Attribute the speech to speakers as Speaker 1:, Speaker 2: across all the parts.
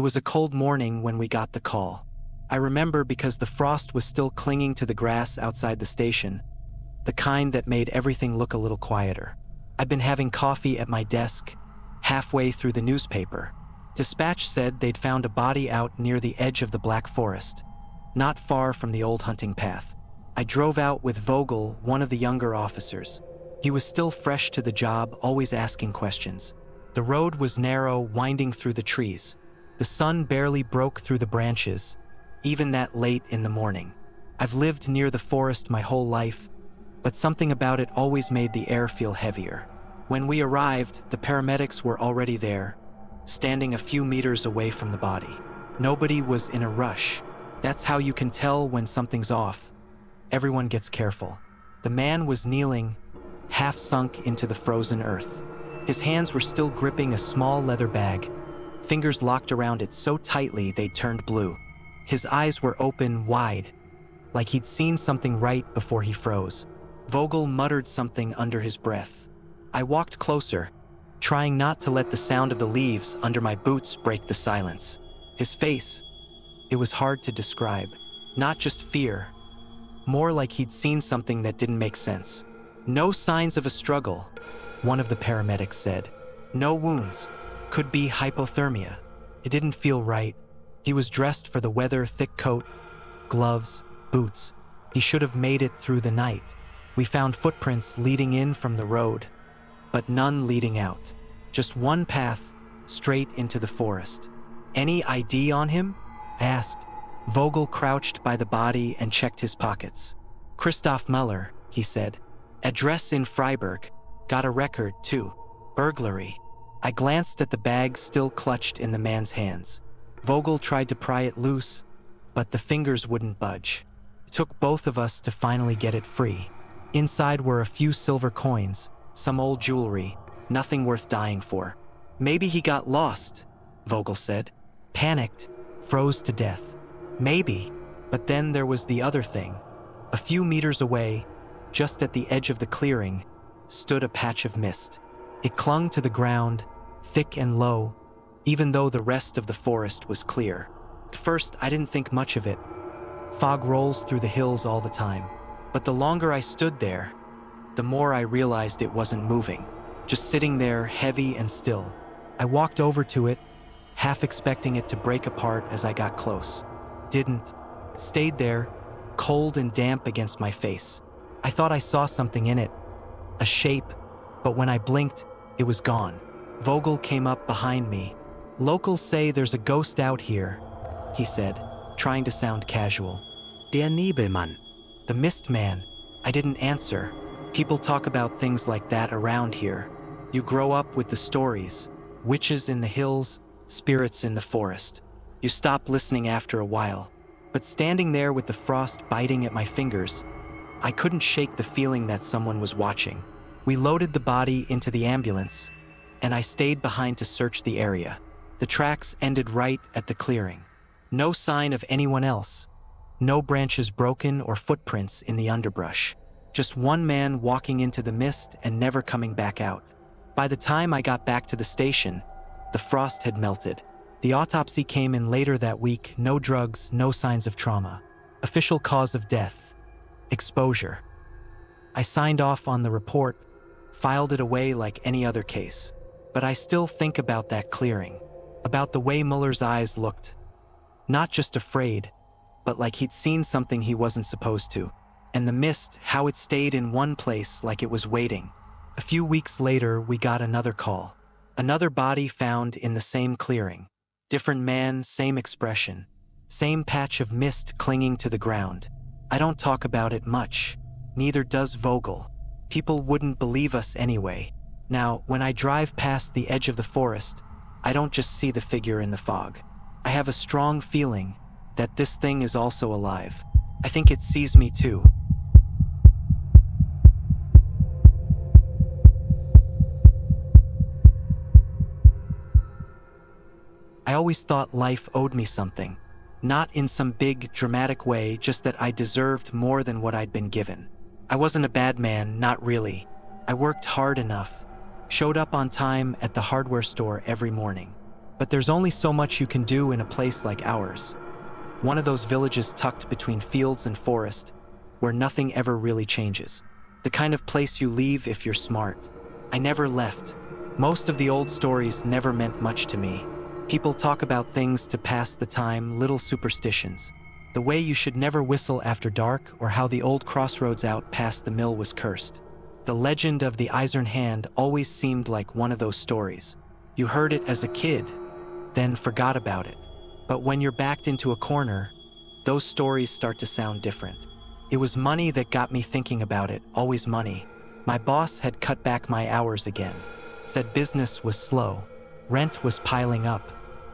Speaker 1: was a cold morning when we got the call. I remember because the frost was still clinging to the grass outside the station, the kind that made everything look a little quieter. I'd been having coffee at my desk, halfway through the newspaper. Dispatch said they'd found a body out near the edge of the Black Forest, not far from the old hunting path. I drove out with Vogel, one of the younger officers. He was still fresh to the job, always asking questions. The road was narrow, winding through the trees. The sun barely broke through the branches, even that late in the morning. I've lived near the forest my whole life, but something about it always made the air feel heavier. When we arrived, the paramedics were already there, standing a few meters away from the body. Nobody was in a rush. That's how you can tell when something's off. Everyone gets careful. The man was kneeling, half sunk into the frozen earth. His hands were still gripping a small leather bag, fingers locked around it so tightly they turned blue. His eyes were open wide, like he'd seen something right before he froze. Vogel muttered something under his breath. I walked closer, trying not to let the sound of the leaves under my boots break the silence. His face, it was hard to describe. Not just fear, more like he'd seen something that didn't make sense. No signs of a struggle, one of the paramedics said. No wounds. Could be hypothermia. It didn't feel right. He was dressed for the weather, thick coat, gloves, boots. He should have made it through the night. We found footprints leading in from the road, but none leading out. Just one path, straight into the forest. Any ID on him? I asked. Vogel crouched by the body and checked his pockets. Christoph Muller, he said. Address in Freiburg. Got a record, too. Burglary. I glanced at the bag still clutched in the man's hands. Vogel tried to pry it loose, but the fingers wouldn't budge. It took both of us to finally get it free. Inside were a few silver coins, some old jewelry, nothing worth dying for. Maybe he got lost, Vogel said. Panicked, froze to death. Maybe, but then there was the other thing. A few meters away, just at the edge of the clearing, stood a patch of mist. It clung to the ground, thick and low, even though the rest of the forest was clear. At first, I didn't think much of it. Fog rolls through the hills all the time. But the longer I stood there, the more I realized it wasn't moving, just sitting there heavy and still. I walked over to it, half expecting it to break apart as I got close. Didn't. Stayed there, cold and damp against my face. I thought I saw something in it, a shape, but when I blinked, it was gone. Vogel came up behind me. Locals say there's a ghost out here, he said, trying to sound casual. Der Nebelmann. The Mist Man. I didn't answer. People talk about things like that around here. You grow up with the stories. Witches in the hills, spirits in the forest. You stop listening after a while. But standing there with the frost biting at my fingers, I couldn't shake the feeling that someone was watching. We loaded the body into the ambulance, and I stayed behind to search the area. The tracks ended right at the clearing. No sign of anyone else. No branches broken or footprints in the underbrush. Just one man walking into the mist and never coming back out. By the time I got back to the station, the frost had melted. The autopsy came in later that week. No drugs, no signs of trauma. Official cause of death: exposure. I signed off on the report, filed it away like any other case. But I still think about that clearing, about the way Muller's eyes looked. Not just afraid, but like he'd seen something he wasn't supposed to. And the mist, how it stayed in one place like it was waiting. A few weeks later, we got another call. Another body found in the same clearing. Different man, same expression. Same patch of mist clinging to the ground. I don't talk about it much. Neither does Vogel. People wouldn't believe us anyway. Now, when I drive past the edge of the forest, I don't just see the figure in the fog. I have a strong feeling that this thing is also alive. I think it sees me too. I always thought life owed me something. Not in some big, dramatic way, just that I deserved more than what I'd been given. I wasn't a bad man, not really. I worked hard enough. Showed up on time at the hardware store every morning. But there's only so much you can do in a place like ours. One of those villages tucked between fields and forest, where nothing ever really changes. The kind of place you leave if you're smart. I never left. Most of the old stories never meant much to me. People talk about things to pass the time, little superstitions. The way you should never whistle after dark, or how the old crossroads out past the mill was cursed. The legend of the Eiserne hand always seemed like one of those stories. You heard it as a kid, then forgot about it. But when you're backed into a corner, those stories start to sound different. It was money that got me thinking about it, always money. My boss had cut back my hours again. Said business was slow. Rent was piling up.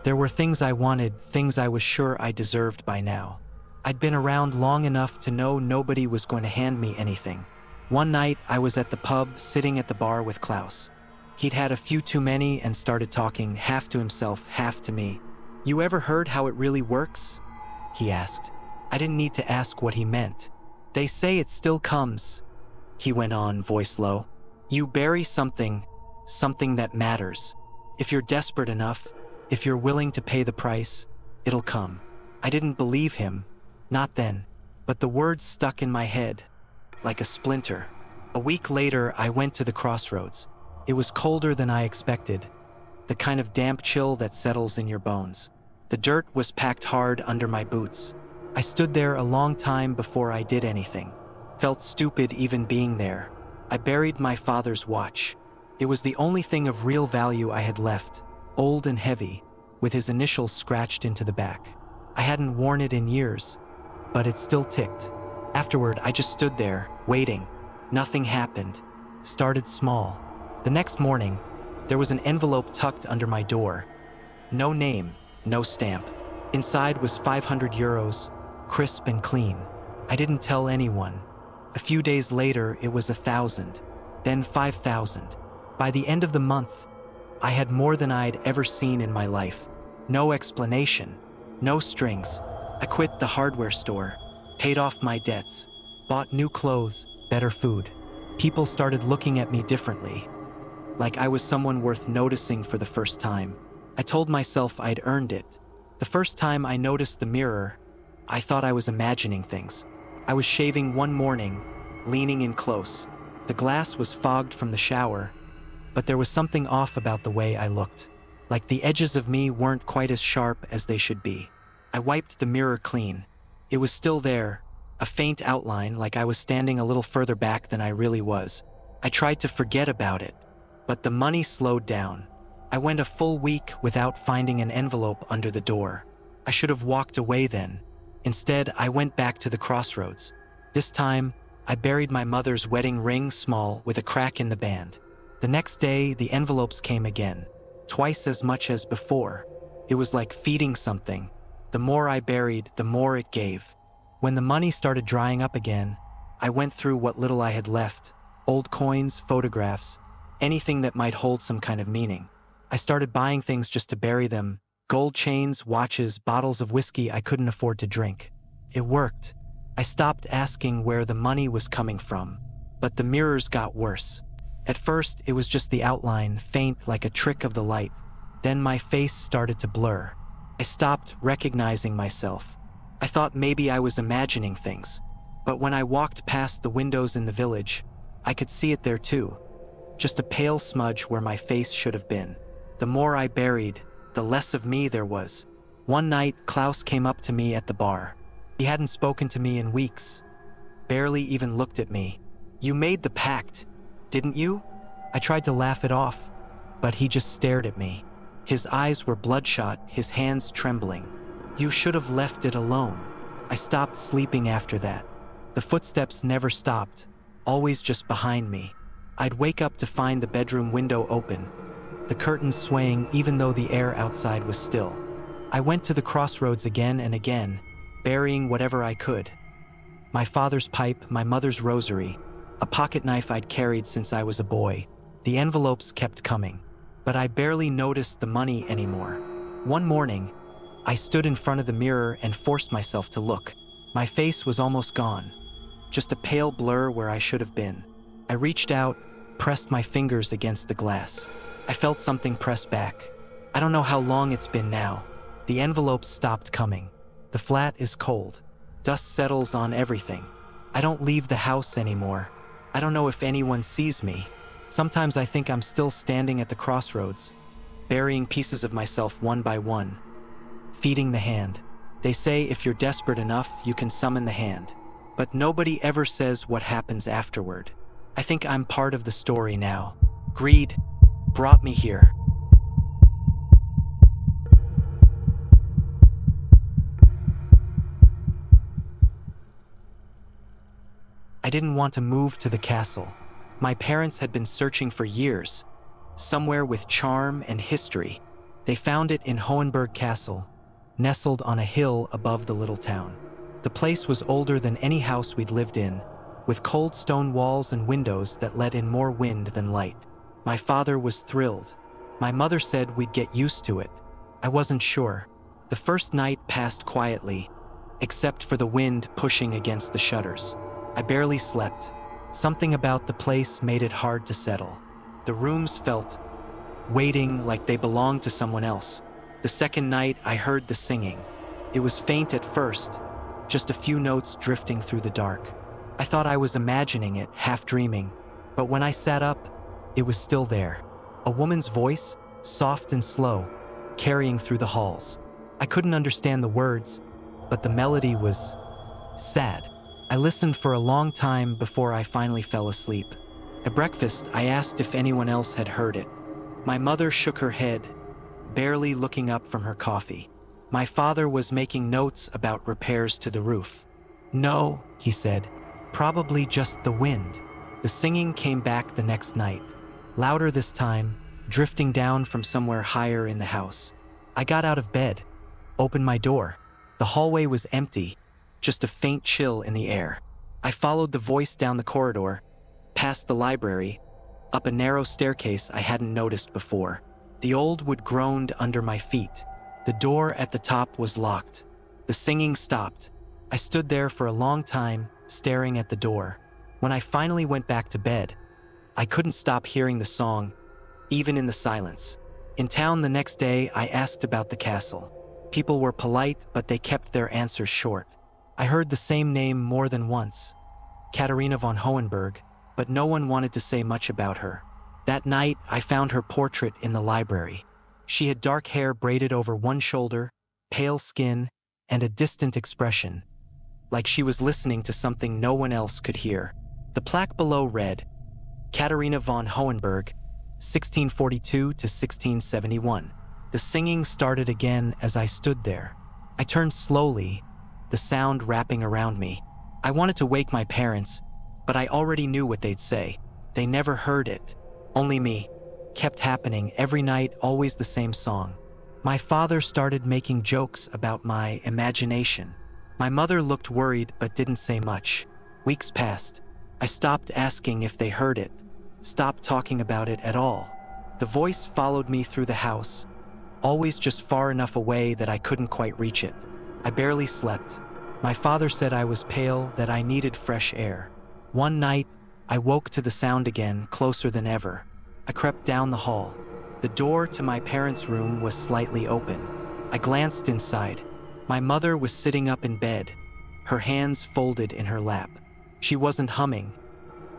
Speaker 1: There were things I wanted, things I was sure I deserved by now. I'd been around long enough to know nobody was going to hand me anything. One night, I was at the pub, sitting at the bar with Klaus. He'd had a few too many and started talking, half to himself, half to me. "You ever heard how it really works?" he asked. I didn't need to ask what he meant. "They say it still comes," he went on, voice low. "You bury something that matters. If you're desperate enough, if you're willing to pay the price, it'll come." I didn't believe him. Not then. But the words stuck in my head, like a splinter. A week later, I went to the crossroads. It was colder than I expected, the kind of damp chill that settles in your bones. The dirt was packed hard under my boots. I stood there a long time before I did anything. Felt stupid even being there. I buried my father's watch. It was the only thing of real value I had left, old and heavy, with his initials scratched into the back. I hadn't worn it in years, but it still ticked. Afterward, I just stood there, waiting. Nothing happened. Started small. The next morning, there was an envelope tucked under my door. No name, no stamp. Inside was 500 euros, crisp and clean. I didn't tell anyone. A few days later, it was 1,000, then 5,000. By the end of the month, I had more than I'd ever seen in my life. No explanation, no strings. I quit the hardware store, paid off my debts, bought new clothes, better food. People started looking at me differently, like I was someone worth noticing for the first time. I told myself I'd earned it. The first time I noticed the mirror, I thought I was imagining things. I was shaving one morning, leaning in close. The glass was fogged from the shower, but there was something off about the way I looked. Like the edges of me weren't quite as sharp as they should be. I wiped the mirror clean. It was still there, a faint outline, like I was standing a little further back than I really was. I tried to forget about it, but the money slowed down. I went a full week without finding an envelope under the door. I should have walked away then. Instead, I went back to the crossroads. This time, I buried my mother's wedding ring small with a crack in the band. The next day, the envelopes came again, twice as much as before. It was like feeding something. The more I buried, the more it gave. When the money started drying up again, I went through what little I had left, old coins, photographs, anything that might hold some kind of meaning. I started buying things just to bury them, gold chains, watches, bottles of whiskey I couldn't afford to drink. It worked. I stopped asking where the money was coming from, but the mirrors got worse. At first, it was just the outline, faint like a trick of the light. Then my face started to blur. I stopped recognizing myself. I thought maybe I was imagining things. But when I walked past the windows in the village, I could see it there too. Just a pale smudge where my face should have been. The more I buried, the less of me there was. One night, Klaus came up to me at the bar. He hadn't spoken to me in weeks. Barely even looked at me. "You made the pact, didn't you?" I tried to laugh it off, but he just stared at me. His eyes were bloodshot, his hands trembling. "You should have left it alone." I stopped sleeping after that. The footsteps never stopped, always just behind me. I'd wake up to find the bedroom window open, the curtains swaying even though the air outside was still. I went to the crossroads again and again, burying whatever I could. My father's pipe, my mother's rosary, a pocket knife I'd carried since I was a boy. The envelopes kept coming, but I barely noticed the money anymore. One morning, I stood in front of the mirror and forced myself to look. My face was almost gone, just a pale blur where I should have been. I reached out, pressed my fingers against the glass. I felt something press back. I don't know how long it's been now. The envelopes stopped coming. The flat is cold. Dust settles on everything. I don't leave the house anymore. I don't know if anyone sees me. Sometimes I think I'm still standing at the crossroads, burying pieces of myself one by one, feeding the hand. They say if you're desperate enough, you can summon the hand. But nobody ever says what happens afterward. I think I'm part of the story now. Greed brought me here. I didn't want to move to the castle. My parents had been searching for years, somewhere with charm and history. They found it in Hohenberg Castle, nestled on a hill above the little town. The place was older than any house we'd lived in, with cold stone walls and windows that let in more wind than light. My father was thrilled. My mother said we'd get used to it. I wasn't sure. The first night passed quietly, except for the wind pushing against the shutters. I barely slept. Something about the place made it hard to settle. The rooms felt waiting, like they belonged to someone else. The second night, I heard the singing. It was faint at first, just a few notes drifting through the dark. I thought I was imagining it, half dreaming, but when I sat up, it was still there. A woman's voice, soft and slow, carrying through the halls. I couldn't understand the words, but the melody was sad. I listened for a long time before I finally fell asleep. At breakfast, I asked if anyone else had heard it. My mother shook her head, barely looking up from her coffee. My father was making notes about repairs to the roof. "No," he said, "probably just the wind." The singing came back the next night, louder this time, drifting down from somewhere higher in the house. I got out of bed, opened my door. The hallway was empty, just a faint chill in the air. I followed the voice down the corridor, past the library, up a narrow staircase I hadn't noticed before. The old wood groaned under my feet. The door at the top was locked. The singing stopped. I stood there for a long time, staring at the door. When I finally went back to bed, I couldn't stop hearing the song, even in the silence. In town the next day, I asked about the castle. People were polite, but they kept their answers short. I heard the same name more than once, Katharina von Hohenberg, but no one wanted to say much about her. That night, I found her portrait in the library. She had dark hair braided over one shoulder, pale skin, and a distant expression, like she was listening to something no one else could hear. The plaque below read, Katharina von Hohenberg, 1642 to 1671. The singing started again as I stood there. I turned slowly, the sound wrapping around me. I wanted to wake my parents, but I already knew what they'd say. They never heard it. Only me. Kept happening every night, always the same song. My father started making jokes about my imagination. My mother looked worried but didn't say much. Weeks passed. I stopped asking if they heard it, stopped talking about it at all. The voice followed me through the house, always just far enough away that I couldn't quite reach it. I barely slept. My father said I was pale, that I needed fresh air. One night, I woke to the sound again, closer than ever. I crept down the hall. The door to my parents' room was slightly open. I glanced inside. My mother was sitting up in bed, her hands folded in her lap. She wasn't humming,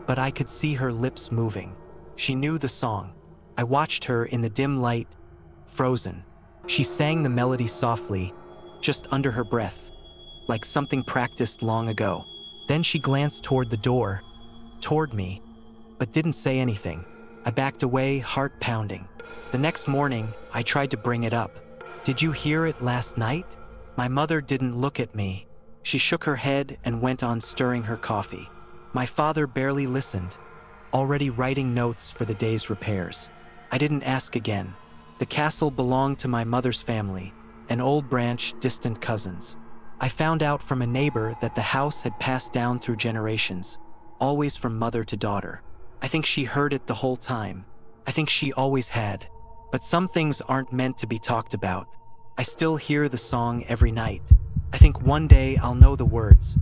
Speaker 1: but I could see her lips moving. She knew the song. I watched her in the dim light, frozen. She sang the melody softly, just under her breath, like something practiced long ago. Then she glanced toward the door, toward me, but didn't say anything. I backed away, heart pounding. The next morning, I tried to bring it up. "Did you hear it last night?" My mother didn't look at me. She shook her head and went on stirring her coffee. My father barely listened, already writing notes for the day's repairs. I didn't ask again. The castle belonged to my mother's family, an old branch, distant cousins. I found out from a neighbor that the house had passed down through generations, always from mother to daughter. I think she heard it the whole time. I think she always had. But some things aren't meant to be talked about. I still hear the song every night. I think one day I'll know the words,